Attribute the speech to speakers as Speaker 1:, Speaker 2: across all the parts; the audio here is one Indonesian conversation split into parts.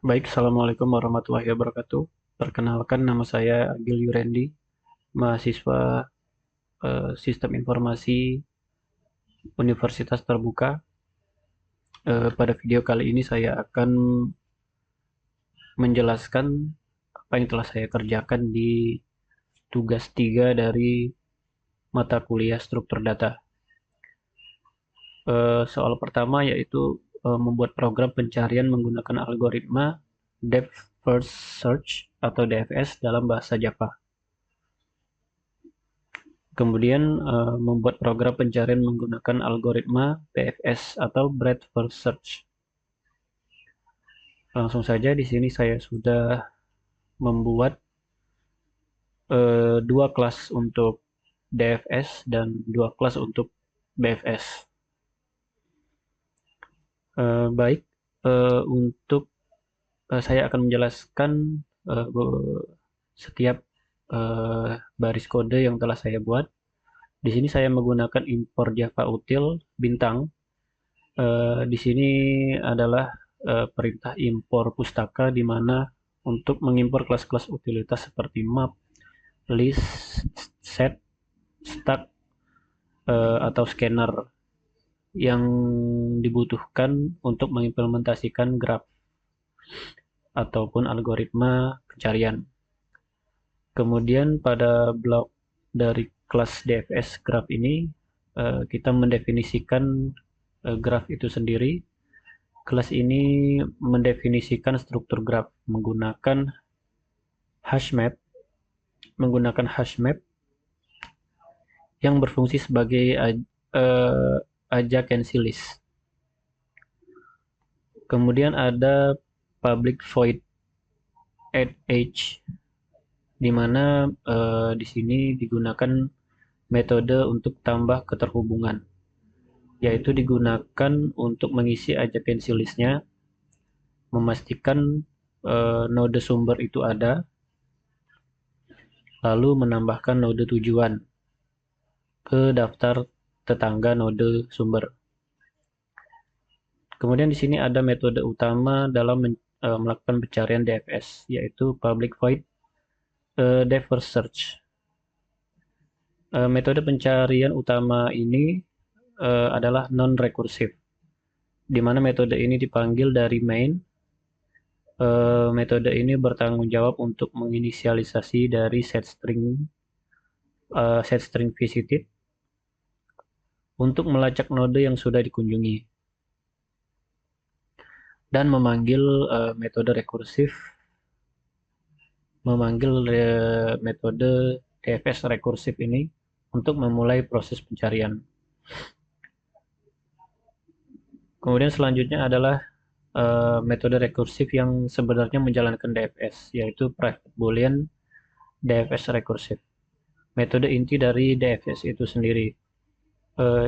Speaker 1: Baik, Assalamualaikum warahmatullahi wabarakatuh. Perkenalkan, nama saya Agil Yurendi, mahasiswa Sistem Informasi Universitas Terbuka. Pada video kali ini saya akan menjelaskan apa yang telah saya kerjakan di tugas 3 dari mata kuliah struktur data. Soal pertama yaitu membuat program pencarian menggunakan algoritma Depth First Search atau DFS dalam bahasa Java. Kemudian membuat program pencarian menggunakan algoritma BFS atau Breadth First Search. Langsung saja di sini saya sudah membuat dua kelas untuk DFS dan dua kelas untuk BFS. Baik, untuk saya akan menjelaskan setiap baris kode yang telah saya buat. Di sini saya menggunakan impor Java util bintang. Di sini adalah perintah impor pustaka di mana untuk mengimpor kelas-kelas utilitas seperti map, list, set, stack, atau scanner yang dibutuhkan untuk mengimplementasikan graph ataupun algoritma pencarian. Kemudian pada blok dari kelas DFS graph ini kita mendefinisikan graph itu sendiri. Kelas ini mendefinisikan struktur graph menggunakan hash map yang berfungsi sebagai adjacency list. Kemudian ada public void at edge, di mana di sini digunakan metode untuk tambah keterhubungan, yaitu digunakan untuk mengisi adjacency list-nya, memastikan node sumber itu ada, lalu menambahkan node tujuan ke daftar tetangga node sumber. Kemudian di sini ada metode utama dalam melakukan pencarian DFS, yaitu public void depth first search. Metode pencarian utama ini adalah non-recursive, di mana metode ini dipanggil dari main. Metode ini bertanggung jawab untuk menginisialisasi dari set string visited untuk melacak node yang sudah dikunjungi dan memanggil metode rekursif, metode DFS rekursif ini untuk memulai proses pencarian. Kemudian selanjutnya adalah metode rekursif yang sebenarnya menjalankan DFS, yaitu private boolean DFS rekursif. Metode inti dari DFS itu sendiri.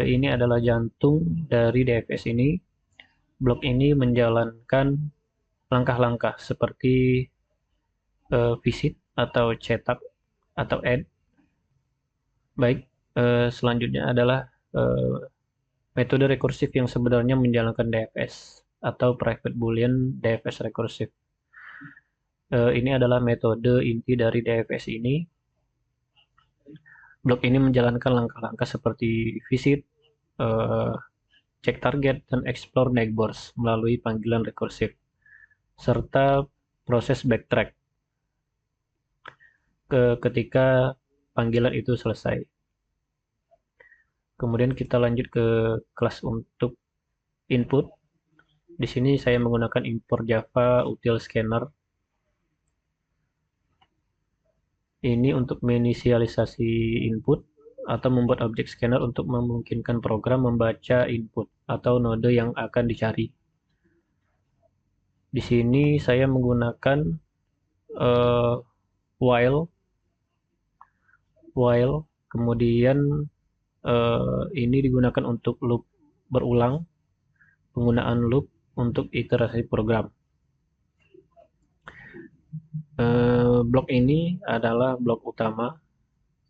Speaker 1: Ini adalah jantung dari DFS ini. Blok ini menjalankan langkah-langkah seperti visit atau cetak atau add. Baik, selanjutnya adalah metode rekursif yang sebenarnya menjalankan DFS atau private boolean DFS rekursif. Ini adalah metode inti dari DFS ini. Blok ini menjalankan langkah-langkah seperti visit, cek target, dan explore neighbors melalui panggilan rekursif, serta proses backtrack ketika panggilan itu selesai. Kemudian kita lanjut ke kelas untuk input. Di sini saya menggunakan import Java util scanner. Ini untuk menginisialisasi input atau membuat objek scanner untuk memungkinkan program membaca input atau node yang akan dicari. Di sini saya menggunakan uh, while, kemudian ini digunakan untuk loop berulang, penggunaan loop untuk iterasi program. Blok ini adalah blok utama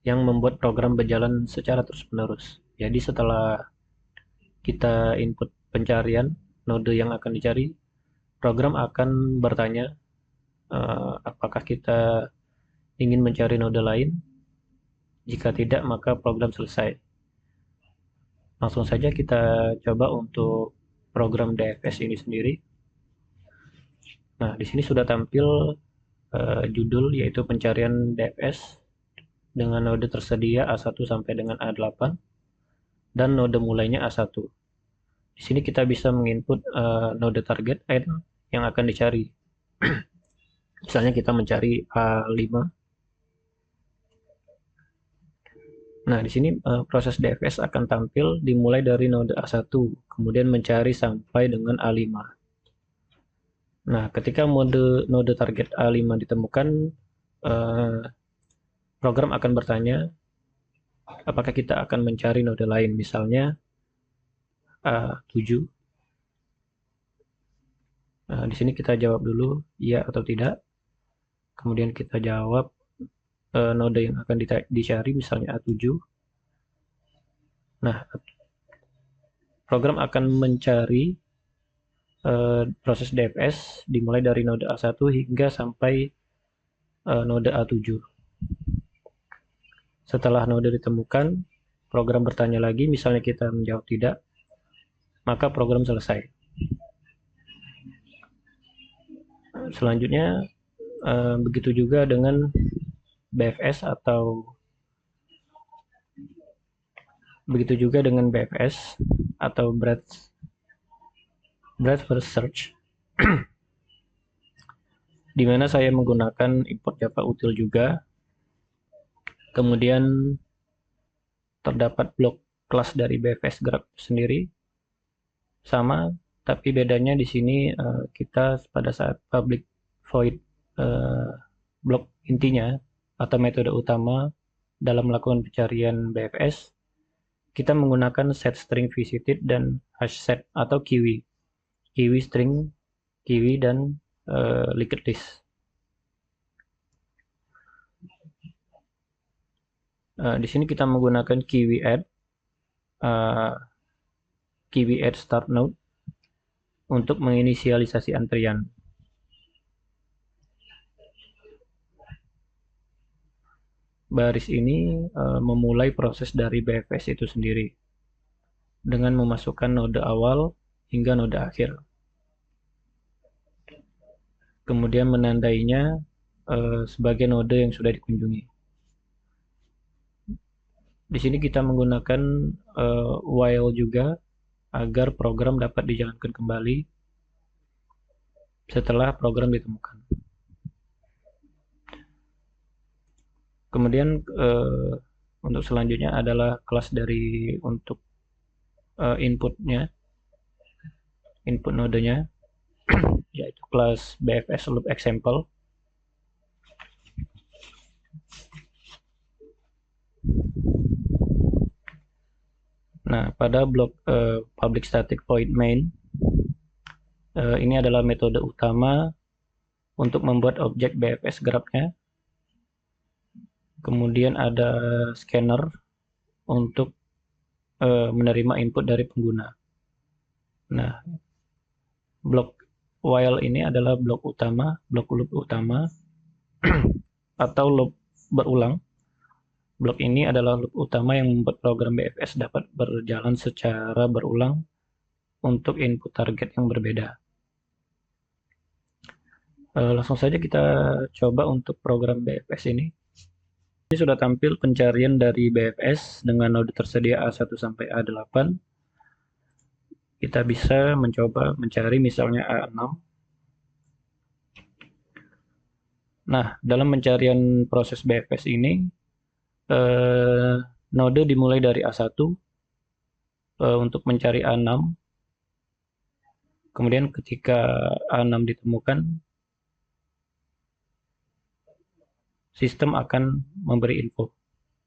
Speaker 1: yang membuat program berjalan secara terus-menerus. Jadi setelah kita input pencarian node yang akan dicari, program akan bertanya apakah kita ingin mencari node lain. Jika tidak, maka program selesai. Langsung saja kita coba untuk program DFS ini sendiri. Nah, di sini sudah tampil judul yaitu pencarian DFS dengan node tersedia A1 sampai dengan A8 dan node mulainya A1. Di sini kita bisa menginput node target N yang akan dicari. Misalnya kita mencari A5. Nah, di sini proses DFS akan tampil dimulai dari node A1, kemudian mencari sampai dengan A5. Nah, ketika node target A5 ditemukan, program akan bertanya apakah kita akan mencari node lain, misalnya A7. Nah, di sini kita jawab dulu iya atau tidak. Kemudian kita jawab node yang akan dicari, misalnya A7. Nah, program akan mencari proses DFS dimulai dari node A1 hingga sampai node A7. Setelah node ditemukan, program bertanya lagi, misalnya kita menjawab tidak, maka program selesai. Selanjutnya, begitu juga dengan BFS atau breadth first search, di mana saya menggunakan import Java util juga. Kemudian terdapat blok kelas dari BFS graph sendiri sama, tapi bedanya di sini kita pada saat public void blok intinya atau metode utama dalam melakukan pencarian BFS, kita menggunakan set string visited dan hash set atau kiwi string, kiwi dan linked list. Di sini kita menggunakan kiwi add start node untuk menginisialisasi antrian. Baris ini memulai proses dari BFS itu sendiri dengan memasukkan node awal hingga node akhir. Kemudian menandainya sebagai node yang sudah dikunjungi. Di sini kita menggunakan while juga agar program dapat dijalankan kembali setelah program ditemukan. Kemudian untuk selanjutnya adalah kelas dari untuk input nodenya, yaitu kelas BFS loop example. Nah, pada blok public static void main, ini adalah metode utama untuk membuat objek BFS graph-nya. Kemudian ada scanner untuk menerima input dari pengguna. Nah, blok while ini adalah blok loop utama atau loop berulang. Blok ini adalah loop utama yang membuat program BFS dapat berjalan secara berulang untuk input target yang berbeda. Langsung saja kita coba untuk program BFS ini. Ini sudah tampil pencarian dari BFS dengan node tersedia A1 sampai A8. Kita bisa mencoba mencari misalnya A6. Nah, dalam pencarian proses BFS ini, node dimulai dari A1 untuk mencari A6. Kemudian ketika A6 ditemukan, sistem akan memberi info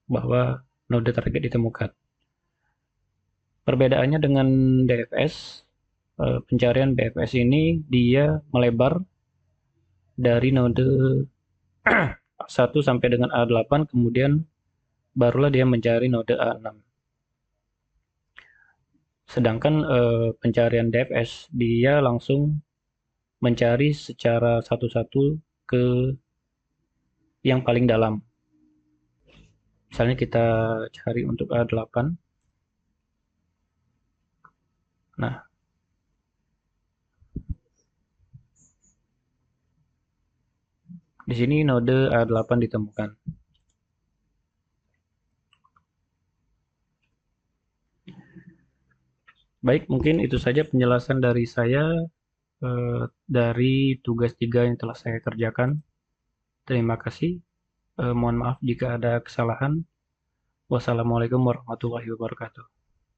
Speaker 1: bahwa node target ditemukan. Perbedaannya dengan DFS, pencarian BFS ini dia melebar dari node A1 sampai dengan A8, kemudian barulah dia mencari node A6. Sedangkan pencarian DFS dia langsung mencari secara satu-satu ke yang paling dalam. Misalnya kita cari untuk A8. Nah, di sini node A8 ditemukan. Baik, mungkin itu saja penjelasan dari saya dari tugas 3 yang telah saya kerjakan. Terima kasih. Mohon maaf jika ada kesalahan. Wassalamualaikum warahmatullahi wabarakatuh.